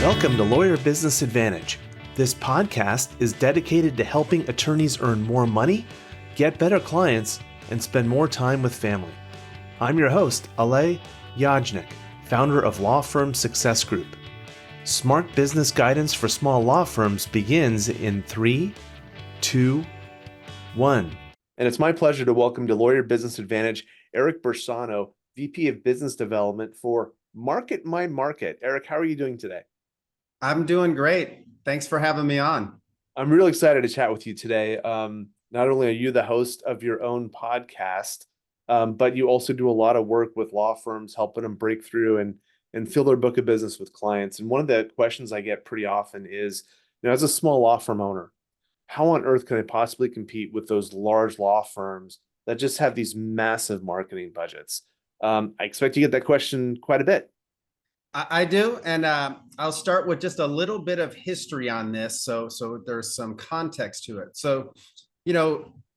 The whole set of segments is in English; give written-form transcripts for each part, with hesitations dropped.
Welcome to Lawyer Business Advantage. This podcast is dedicated to helping attorneys earn more money, get better clients, and spend more time with family. I'm your host, Alay and founder of Law Firm Success Group. Smart business guidance for small law firms begins in 3, 2, 1. And it's my pleasure to welcome to Lawyer Business Advantage, Eric Bersano, VP of Business Development for Market My Market. Eric, how are you doing today? I'm doing great. Thanks for having me on. I'm really excited to chat with you today. Not only are you the host of your own podcast, but you also do a lot of work with law firms, helping them break through and fill their book of business with clients. And one of the questions I get pretty often is, as a small law firm owner, how on earth can I possibly compete with those large law firms that just have these massive marketing budgets? I expect you get that question quite a bit. I do, and I'll start with just a little bit of history on this, so there's some context to it. So,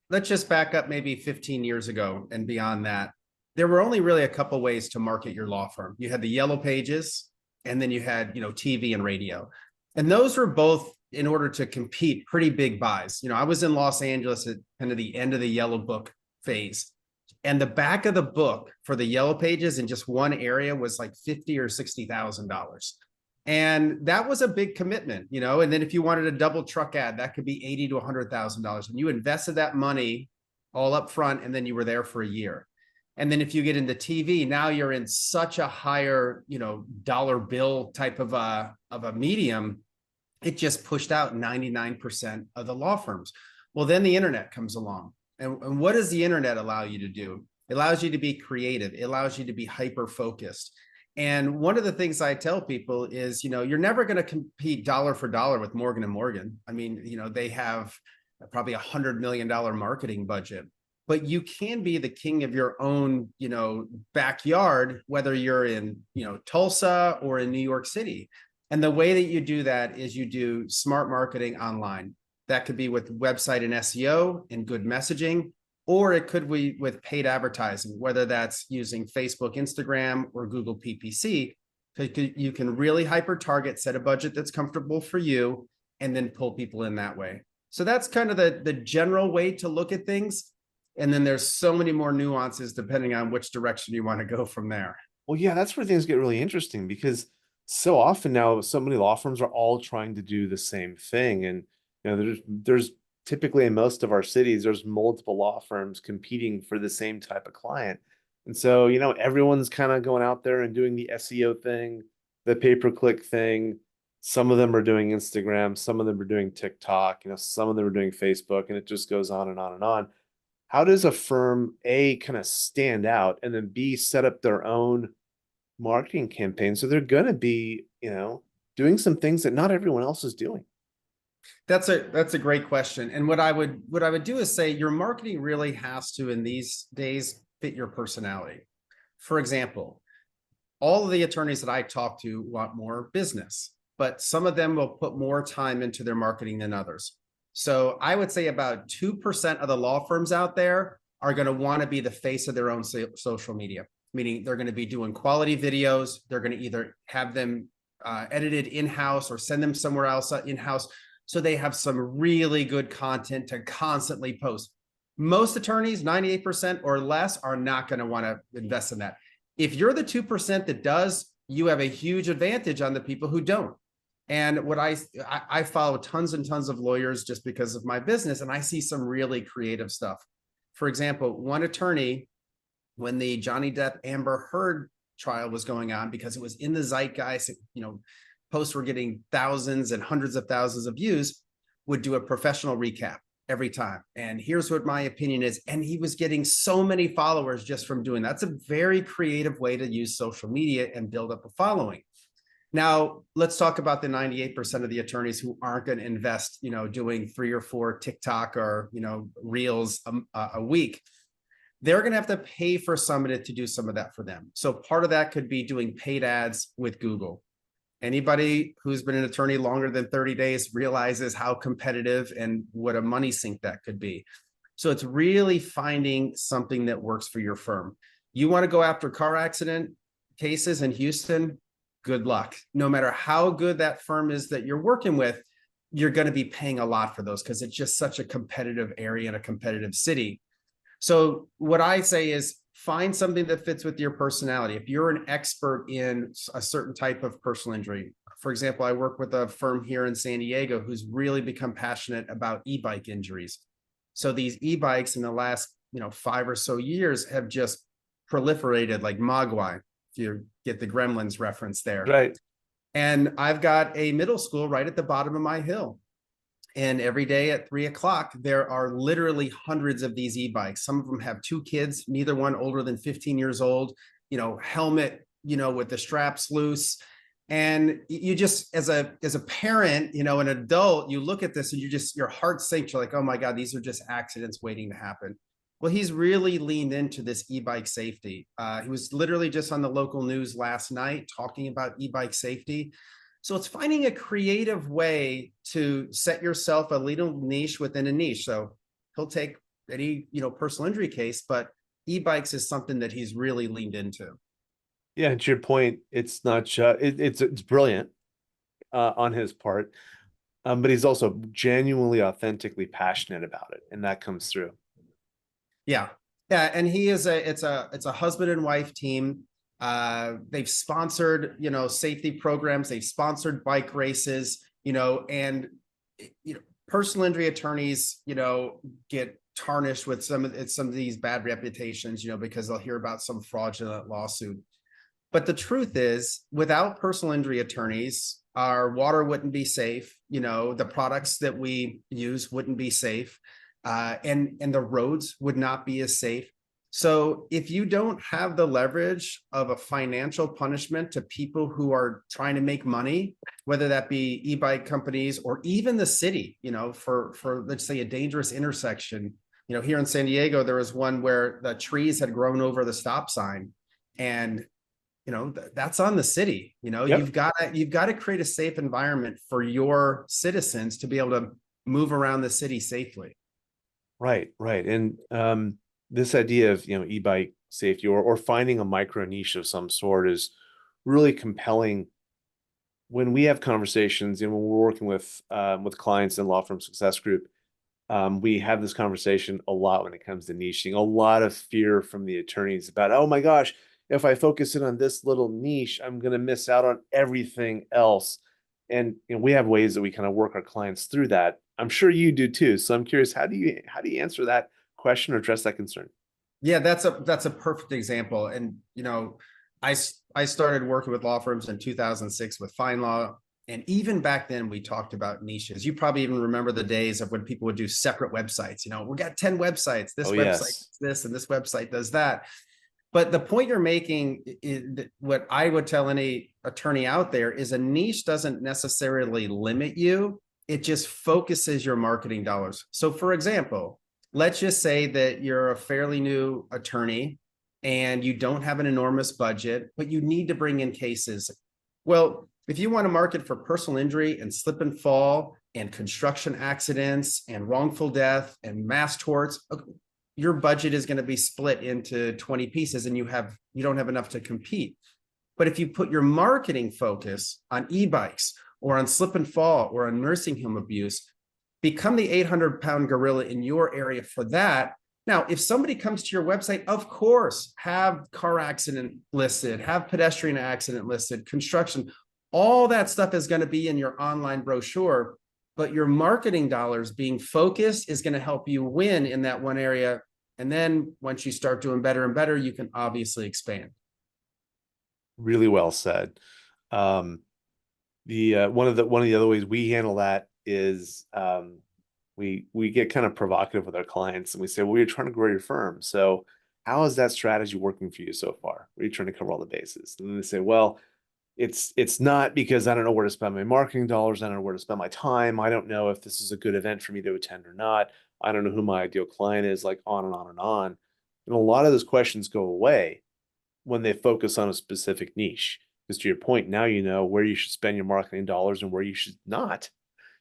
let's just back up maybe 15 years ago and beyond that. There were only really a couple ways to market your law firm. You had the yellow pages, and then you had TV and radio, and those were both in order to compete pretty big buys. I was in Los Angeles at kind of the end of the yellow book phase. And the back of the book for the yellow pages in just one area was like $50,000 or $60,000. And that was a big commitment, and then if you wanted a double truck ad, that could be $80,000 to $100,000. And you invested that money all up front, and then you were there for a year. And then if you get into TV, now you're in such a higher, dollar bill type of a medium, it just pushed out 99% of the law firms. Well, then the internet comes along. And what does the internet allow you to do? It allows you to be creative. It allows you to be hyper-focused. And one of the things I tell people is, you're never going to compete dollar for dollar with Morgan & Morgan. I mean, they have probably $100 million marketing budget, but you can be the king of your own, backyard, whether you're in, Tulsa or in New York City. And the way that you do that is you do smart marketing online. That could be with website and SEO and good messaging, or it could be with paid advertising, whether that's using Facebook, Instagram, or Google PPC. You can really hyper target, set a budget that's comfortable for you, and then pull people in that way. So that's kind of the general way to look at things. And then there's so many more nuances depending on which direction you want to go from there. Well, yeah, that's where things get really interesting, because so often now so many law firms are all trying to do the same thing. And there's typically in most of our cities, there's multiple law firms competing for the same type of client. And so, everyone's kind of going out there and doing the SEO thing, the pay-per-click thing. Some of them are doing Instagram, some of them are doing TikTok, some of them are doing Facebook, and it just goes on and on and on. How does a firm, A, kind of stand out, and then B, set up their own marketing campaign so they're going to be, doing some things that not everyone else is doing? That's a great question. And what I would do is say your marketing really has to, in these days, fit your personality. For example, all of the attorneys that I talk to want more business, but some of them will put more time into their marketing than others. So I would say about 2% of the law firms out there are going to want to be the face of their own social media, meaning they're going to be doing quality videos. They're going to either have them edited in-house or send them somewhere else in-house, so they have some really good content to constantly post. Most attorneys, 98% or less, are not going to want to invest in that. If you're the 2% that does, you have a huge advantage on the people who don't. And what I follow tons and tons of lawyers just because of my business, and I see some really creative stuff. For example, one attorney, when the Johnny Depp Amber Heard trial was going on, because it was in the zeitgeist, posts were getting thousands and hundreds of thousands of views, would do a professional recap every time. And here's what my opinion is. And he was getting so many followers just from doing that. That's a very creative way to use social media and build up a following. Now, let's talk about the 98% of the attorneys who aren't going to invest, doing 3 or 4 TikTok or, reels a week. They're going to have to pay for somebody to do some of that for them. So part of that could be doing paid ads with Google. Anybody who's been an attorney longer than 30 days realizes how competitive and what a money sink that could be. So it's really finding something that works for your firm. You want to go after car accident cases in Houston? good luck. No matter how good that firm is that you're working with, you're going to be paying a lot for those because it's just such a competitive area and a competitive city. So what I say is find something that fits with your personality. If you're an expert in a certain type of personal injury, for example, I work with a firm here in San Diego who's really become passionate about e-bike injuries. So these e-bikes in the last, 5 or so years have just proliferated like mogwai, if you get the Gremlins reference there. Right. And I've got a middle school right at the bottom of my hill. And every day at 3 o'clock, there are literally hundreds of these e-bikes. Some of them have 2 kids, neither one older than 15 years old, helmet, with the straps loose. And you just, as a parent, an adult, you look at this and your heart sinks. You're like, oh my God, these are just accidents waiting to happen. Well, he's really leaned into this e-bike safety. He was literally just on the local news last night talking about e-bike safety. So it's finding a creative way to set yourself a little niche within a niche. So he'll take any, personal injury case, but e-bikes is something that he's really leaned into. Yeah, and to your point, it's not just it's brilliant on his part, but he's also genuinely, authentically passionate about it, and that comes through. Yeah. Yeah. And it's a husband and wife team. They've sponsored, safety programs. They've sponsored bike races, and, personal injury attorneys, get tarnished with some of these bad reputations, because they'll hear about some fraudulent lawsuit. But the truth is, without personal injury attorneys, our water wouldn't be safe. The products that we use wouldn't be safe. And the roads would not be as safe. So if you don't have the leverage of a financial punishment to people who are trying to make money, whether that be e-bike companies or even the city, for let's say a dangerous intersection, here in San Diego, there was one where the trees had grown over the stop sign, and that's on the city. Yep. You've got to create a safe environment for your citizens to be able to move around the city safely. Right, right. And this idea of, e-bike safety or finding a micro niche of some sort is really compelling when we have conversations, when we're working with clients in law firm success group. We have this conversation a lot when it comes to niching. A lot of fear from the attorneys about, oh my gosh, if I focus in on this little niche, I'm going to miss out on everything else. And we have ways that we kind of work our clients through that. I'm sure you do too. So I'm curious, how do you answer that question or address that concern? Yeah, that's a perfect example. And I started working with law firms in 2006 with Fine Law. And even back then, we talked about niches. You probably even remember the days of when people would do separate websites. We got 10 websites. This Oh, website yes. does this, and this website does that. But the point you're making is what I would tell any attorney out there is a niche doesn't necessarily limit you. It just focuses your marketing dollars. So for example, let's just say that you're a fairly new attorney and you don't have an enormous budget, but you need to bring in cases. Well, if you want to market for personal injury and slip and fall and construction accidents and wrongful death and mass torts, your budget is going to be split into 20 pieces and you don't have enough to compete. But if you put your marketing focus on e-bikes or on slip and fall or on nursing home abuse, become the 800-pound gorilla in your area for that. Now, if somebody comes to your website, of course, have car accident listed, have pedestrian accident listed, construction, all that stuff is going to be in your online brochure, but your marketing dollars being focused is going to help you win in that one area. And then once you start doing better and better, you can obviously expand. Really well said. The one of the other ways we handle that is we get kind of provocative with our clients and we say, well, you're trying to grow your firm. So how is that strategy working for you so far? Are you trying to cover all the bases? And then they say, well, it's not, because I don't know where to spend my marketing dollars. I don't know where to spend my time. I don't know if this is a good event for me to attend or not. I don't know who my ideal client is, like on and on and on. And a lot of those questions go away when they focus on a specific niche. Because to your point, now you know where you should spend your marketing dollars and where you should not.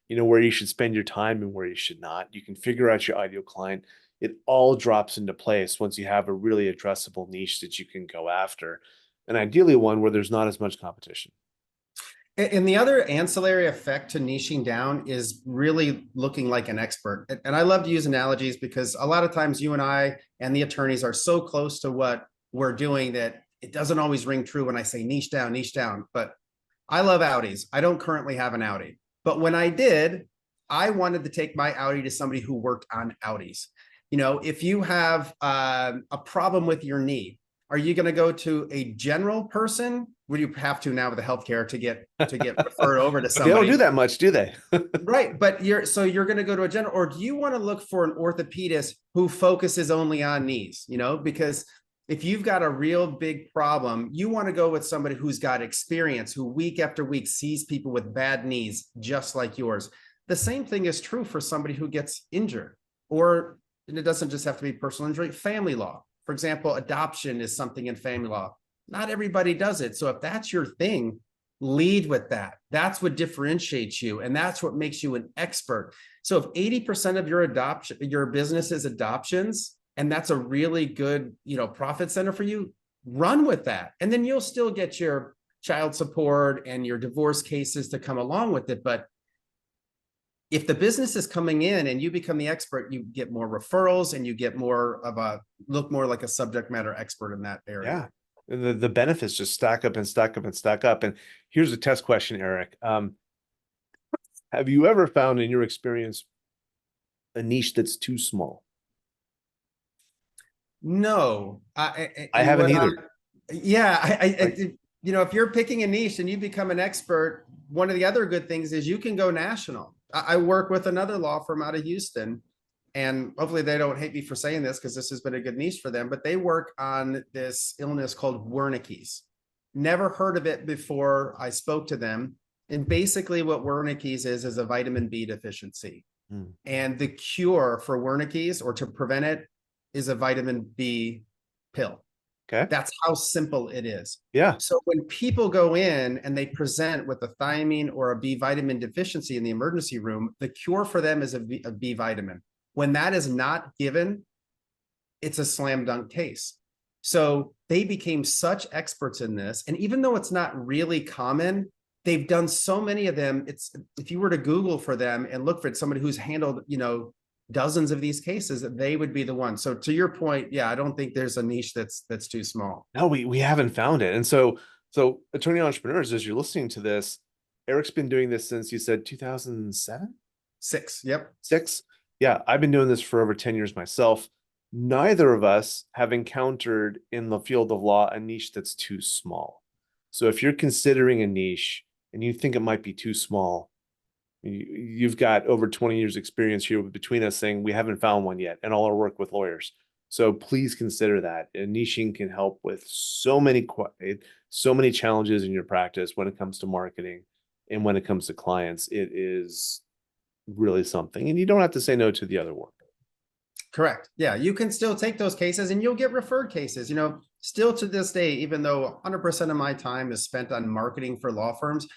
You know where you should spend your time and where you should not. You can figure out your ideal client. It all drops into place once you have a really addressable niche that you can go after, and ideally one where there's not as much competition. And the other ancillary effect to niching down is really looking like an expert. And I love to use analogies because a lot of times you and I and the attorneys are so close to what we're doing that it doesn't always ring true when I say niche down, niche down. But I love Audis. I don't currently have an Audi, but when I did, I wanted to take my Audi to somebody who worked on Audis. You know, if you have a problem with your knee, are you going to go to a general person? Would you have to now with the healthcare to get referred over to They don't do somebody? that much, do they? Right, but you're going to go to a general, or do you want to look for an orthopedist who focuses only on knees? You know, because if you've got a real big problem, you want to go with somebody who's got experience, who week after week sees people with bad knees just like yours. The same thing is true for somebody who gets injured, or and it doesn't just have to be personal injury, family law. For example, adoption is something in family law. Not everybody does it. So if that's your thing, lead with that. That's what differentiates you. And that's what makes you an expert. So if 80% of your business is adoptions, and that's a really good, profit center for you, run with that. And then you'll still get your child support and your divorce cases to come along with it. But if the business is coming in and you become the expert, you get more referrals and you get look more like a subject matter expert in that area. Yeah. The benefits just stack up and stack up and stack up. And here's a test question, Eric. Have you ever found in your experience a niche that's too small? No, I and haven't what either. if you're picking a niche and you become an expert, one of the other good things is you can go national. I work with another law firm out of Houston, and hopefully they don't hate me for saying this because this has been a good niche for them, but they work on this illness called Wernicke's. Never heard of it before I spoke to them. And basically what Wernicke's is a vitamin B deficiency. Hmm. And the cure for Wernicke's, or to prevent it, is a vitamin B pill. Okay. That's how simple it is. Yeah. So when people go in and they present with a thiamine or a B vitamin deficiency in the emergency room, the cure for them is a B vitamin. When that is not given, it's a slam dunk case. So they became such experts in this. And even though it's not really common, they've done so many of them. If you were to Google for them and look for somebody who's handled, dozens of these cases, they would be the one. So to your point, yeah, I don't think there's a niche that's too small. No, we haven't found it. And so attorney entrepreneurs, as you're listening to this, Eric's been doing this since you said 2007? 6. Yep. 6? Yeah, I've been doing this for over 10 years myself. Neither of us have encountered in the field of law a niche that's too small. So if you're considering a niche and you think it might be too small, you've got over 20 years experience here between us saying we haven't found one yet, and all our work with lawyers. So please consider that. And niching can help with so many challenges in your practice when it comes to marketing and when it comes to clients. It is really something, and you don't have to say no to the other work. Correct. Yeah, you can still take those cases and you'll get referred cases. Still to this day, even though 100% of my time is spent on marketing for law firms,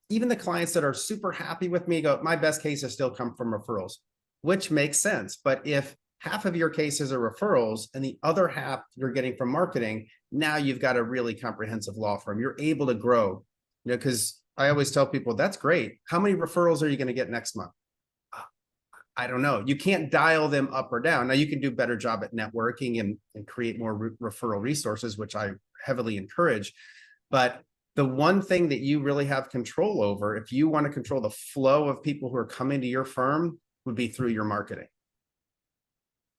even the clients that are super happy with me go, my best cases still come from referrals, which makes sense. But if half of your cases are referrals and the other half you're getting from marketing, now you've got a really comprehensive law firm. You're able to grow, because I always tell people, that's great. How many referrals are you going to get next month? I don't know. You can't dial them up or down. Now you can do a better job at networking and create more referral resources, which I heavily encourage. But the one thing that you really have control over, if you want to control the flow of people who are coming to your firm, would be through your marketing.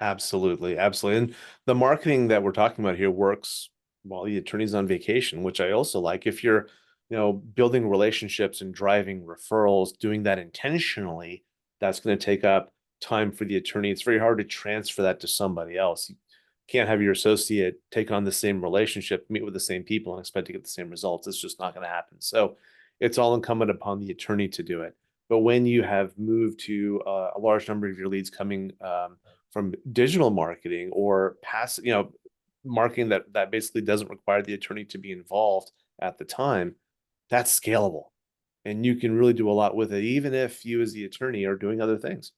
Absolutely. Absolutely. And the marketing that we're talking about here works while the attorney's on vacation, which I also like. If you're, building relationships and driving referrals, doing that intentionally, that's going to take up time for the attorney. It's very hard to transfer that to somebody else. You can't have your associate take on the same relationship, meet with the same people, and expect to get the same results. It's just not going to happen. So it's all incumbent upon the attorney to do it. But when you have moved to a large number of your leads coming from digital marketing or passive, marketing that basically doesn't require the attorney to be involved at the time, that's scalable. And you can really do a lot with it, even if you as the attorney are doing other things.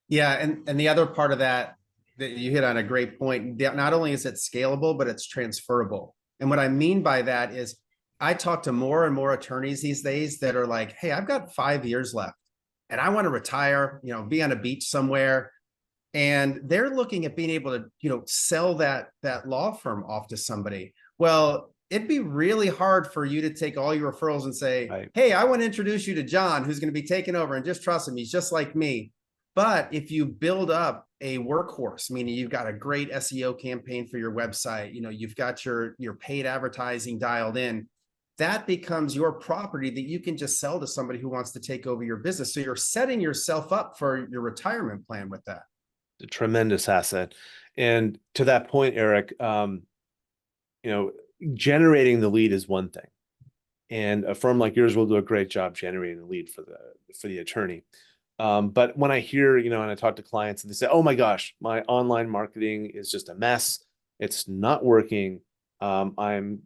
Yeah, and the other part of that you hit on a great point. Not only is it scalable, but it's transferable. And what I mean by that is I talk to more and more attorneys these days that are like, hey, I've got 5 years left and I want to retire, be on a beach somewhere. And they're looking at being able to, sell that law firm off to somebody. Well, it'd be really hard for you to take all your referrals and say, Right. hey, I want to introduce you to John, who's going to be taking over, and just trust him. He's just like me. But if you build up a workhorse, meaning you've got a great SEO campaign for your website, you've got your paid advertising dialed in, that becomes your property that you can just sell to somebody who wants to take over your business. So you're setting yourself up for your retirement plan with that. A tremendous asset. And to that point, Eric, generating the lead is one thing. And a firm like yours will do a great job generating the lead for the attorney. But when I hear, and I talk to clients and they say, oh my gosh, my online marketing is just a mess. It's not working. I'm,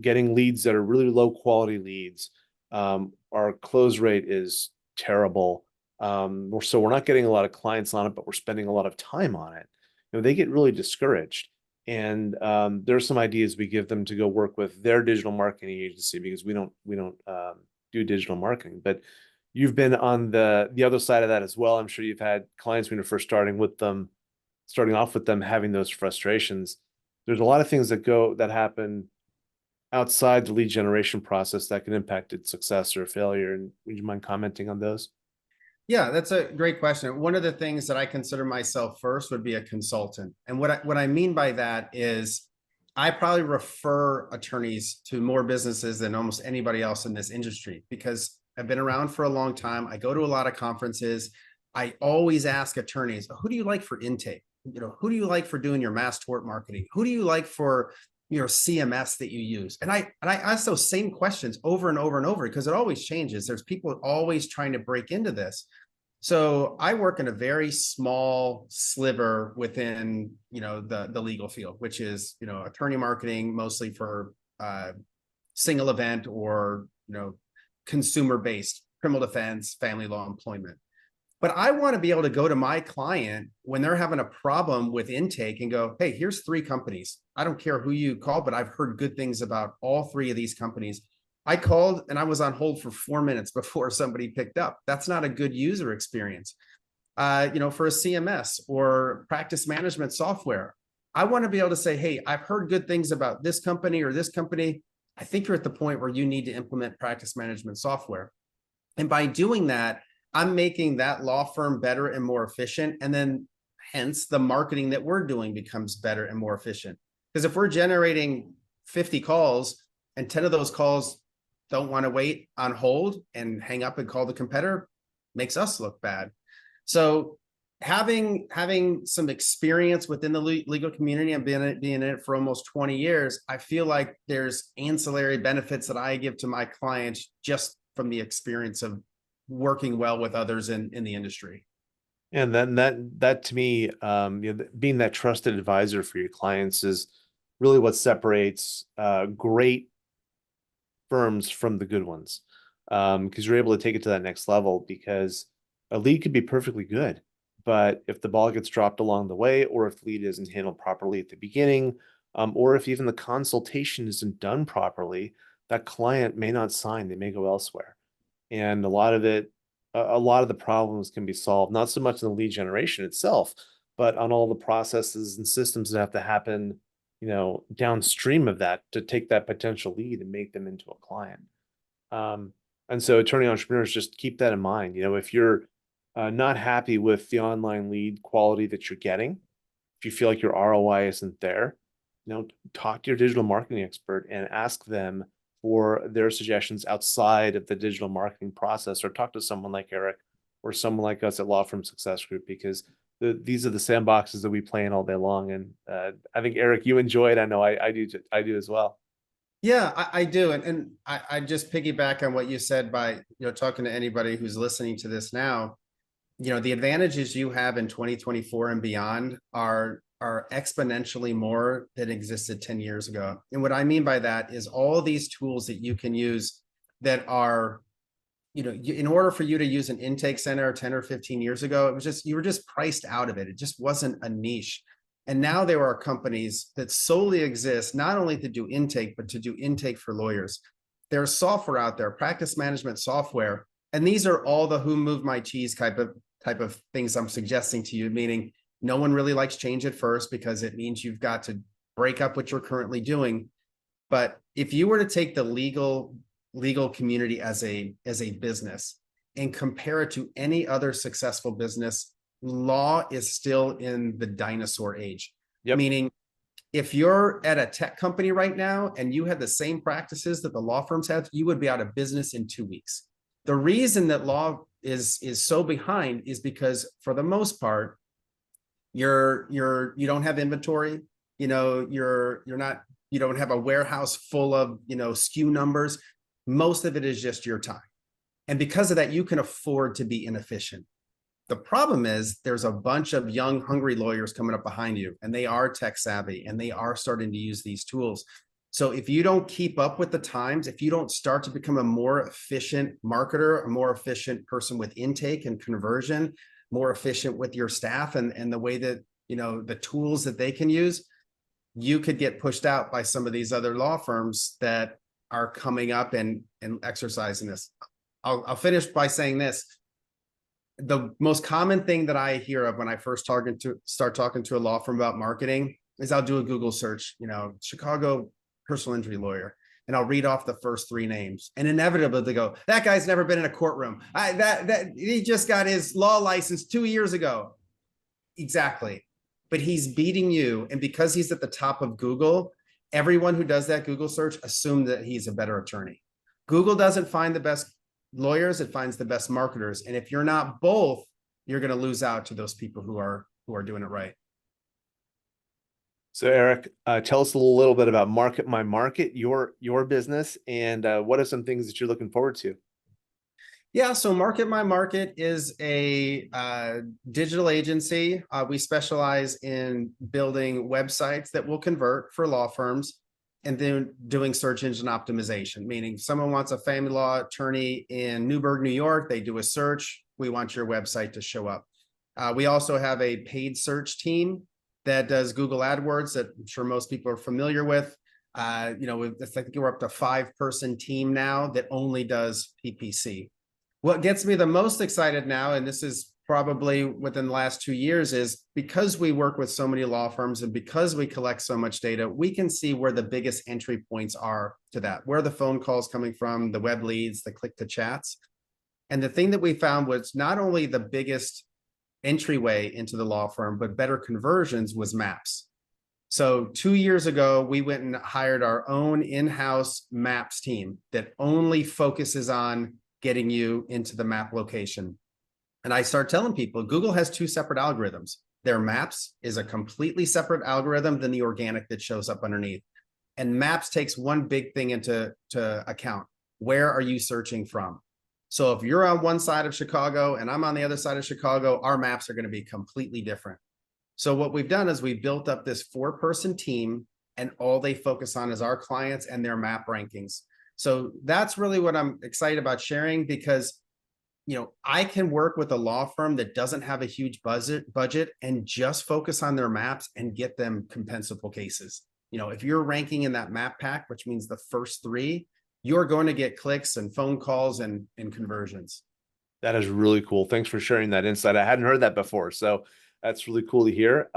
getting leads that are really low quality leads. Our close rate is terrible. So we're not getting a lot of clients on it, but we're spending a lot of time on it. They get really discouraged. And there's some ideas we give them to go work with their digital marketing agency, because we don't do digital marketing. But you've been on the other side of that as well. I'm sure you've had clients when you're first starting off with them, having those frustrations. There's a lot of things that happen outside the lead generation process that can impact its success or failure. And would you mind commenting on those? Yeah, that's a great question. One of the things that I consider myself first would be a consultant. And what I mean by that is I probably refer attorneys to more businesses than almost anybody else in this industry, because I've been around for a long time. I go to a lot of conferences. I always ask attorneys, who do you like for intake? Who do you like for doing your mass tort marketing? Who do you like for your CMS that you use? And I ask those same questions over and over and over, because it always changes. There's people always trying to break into this. So I work in a very small sliver within, the legal field, which is, attorney marketing, mostly for single event or, consumer-based criminal defense, family law, employment. But I want to be able to go to my client when they're having a problem with intake and go, hey, here's 3 companies. I don't care who you call, but I've heard good things about all 3 of these companies. I called and I was on hold for 4 minutes before somebody picked up. That's not a good user experience. For a CMS or practice management software, I want to be able to say, hey, I've heard good things about this company or this company. I think you're at the point where you need to implement practice management software. And by doing that, I'm making that law firm better and more efficient. And then hence the marketing that we're doing becomes better and more efficient. Because if we're generating 50 calls and 10 of those calls don't want to wait on hold and hang up and call the competitor, makes us look bad. So having some experience within the legal community and being in it for almost 20 years, I feel like there's ancillary benefits that I give to my clients just from the experience of working well with others in the industry. And then that to me, being that trusted advisor for your clients is really what separates great firms from the good ones, because you're able to take it to that next level. Because a lead could be perfectly good, but if the ball gets dropped along the way, or if the lead isn't handled properly at the beginning, or if even the consultation isn't done properly, that client may not sign. They may go elsewhere. And a lot of the problems can be solved, not so much in the lead generation itself, but on all the processes and systems that have to happen, downstream of that to take that potential lead and make them into a client. And so attorney entrepreneurs, just keep that in mind. If you're not happy with the online lead quality that you're getting, if you feel like your ROI isn't there, talk to your digital marketing expert and ask them for their suggestions outside of the digital marketing process, or talk to someone like Eric or someone like us at Law Firm Success Group, because these are the sandboxes that we play in all day long. And I think, Eric, you enjoy it. I know I do as well. Yeah, I do. And I just piggyback on what you said by, talking to anybody who's listening to this now. The advantages you have in 2024 and beyond are exponentially more than existed 10 years ago. And what I mean by that is all these tools that you can use that are, in order for you to use an intake center 10 or 15 years ago, you were just priced out of it. It just wasn't a niche. And now there are companies that solely exist not only to do intake, but to do intake for lawyers. there's software out there, practice management software. And these are all the who moved my cheese type of things I'm suggesting to you, meaning no one really likes change at first because it means you've got to break up what you're currently doing. But if you were to take the legal community as a business and compare it to any other successful business, law is still in the dinosaur age. Yep. Meaning, if you're at a tech company right now and you had the same practices that the law firms have, you would be out of business in 2 weeks. The reason that law is so behind is because, for the most part, you don't have inventory. You don't have a warehouse full of SKU numbers. Most of it is just your time. And because of that, you can afford to be inefficient. The problem is there's a bunch of young, hungry lawyers coming up behind you, and they are tech savvy and they are starting to use these tools. So if you don't keep up with the times, if you don't start to become a more efficient marketer, a more efficient person with intake and conversion, more efficient with your staff and the way that, the tools that they can use, you could get pushed out by some of these other law firms that are coming up and exercising this. I'll finish by saying this. The most common thing that I hear of when I first start talking to a law firm about marketing is I'll do a Google search, Chicago personal injury lawyer, and I'll read off the first 3 names. And inevitably they go, that guy's never been in a courtroom. He just got his law license 2 years ago. Exactly. But he's beating you. And because he's at the top of Google, everyone who does that Google search assumes that he's a better attorney. Google doesn't find the best lawyers, it finds the best marketers. And if you're not both, you're going to lose out to those people who are doing it right. So Eric, tell us a little bit about Market My Market, your business, and what are some things that you're looking forward to? Yeah, so Market My Market is a digital agency. We specialize in building websites that will convert for law firms, and then doing search engine optimization, meaning someone wants a family law attorney in Newburgh, New York. They do a search. We want your website to show up. We also have a paid search team that does Google AdWords that I'm sure most people are familiar with. I think we're up to 5-person team now that only does PPC. What gets me the most excited now, and this is probably within the last 2 years, is because we work with so many law firms and because we collect so much data, we can see where the biggest entry points are to that, where the phone calls coming from, the web leads, the click to chats. And the thing that we found was not only the biggest entryway into the law firm, but better conversions was maps. So 2 years ago, we went and hired our own in-house maps team that only focuses on getting you into the map location. And I start telling people, Google has 2 separate algorithms. Their maps is a completely separate algorithm than the organic that shows up underneath. And maps takes one big thing into account. Where are you searching from? So if you're on one side of Chicago and I'm on the other side of Chicago, our maps are going to be completely different. So what we've done is we built up this 4-person team, and all they focus on is our clients and their map rankings. So that's really what I'm excited about sharing, because I can work with a law firm that doesn't have a huge budget and just focus on their maps and get them compensable cases. If you're ranking in that map pack, which means the first 3, you're going to get clicks and phone calls and conversions. That is really cool. Thanks for sharing that insight. I hadn't heard that before. So that's really cool to hear.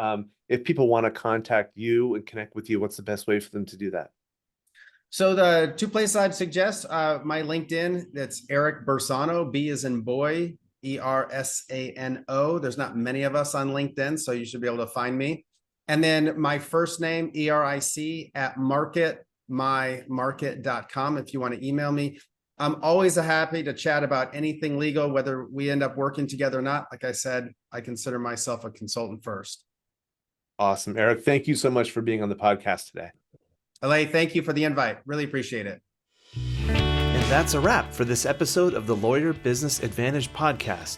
If people want to contact you and connect with you, what's the best way for them to do that? So the 2 places I'd suggest, my LinkedIn, that's Eric Bersano, B as in boy, Ersano. There's not many of us on LinkedIn, so you should be able to find me. And then my first name, ERIC, at marketmymarket.com if you want to email me. I'm always happy to chat about anything legal, whether we end up working together or not. Like I said, I consider myself a consultant first. Awesome. Eric, thank you so much for being on the podcast today. Alay, thank you for the invite. Really appreciate it. And that's a wrap for this episode of the Lawyer Business Advantage podcast.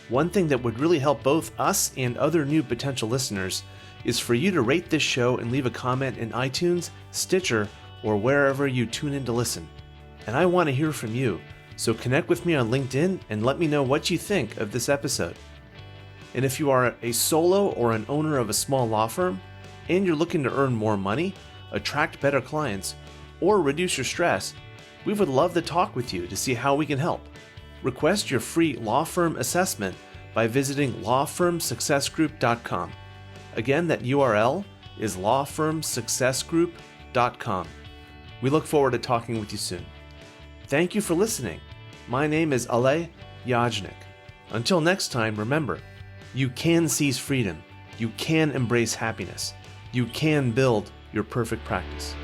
One thing that would really help both us and other new potential listeners is for you to rate this show and leave a comment in iTunes, Stitcher, or wherever you tune in to listen. And I want to hear from you, so connect with me on LinkedIn and let me know what you think of this episode. And if you are a solo or an owner of a small law firm and you're looking to earn more money, attract better clients, or reduce your stress, We would love to talk with you to see how we can help. Request your free law firm assessment by visiting lawfirmsuccessgroup.com. Again, that URL is lawfirmsuccessgroup.com. We look forward to talking with you soon. Thank you for listening. My name is Alay and Until next time, remember, you can seize freedom, you can embrace happiness, you can build your perfect practice.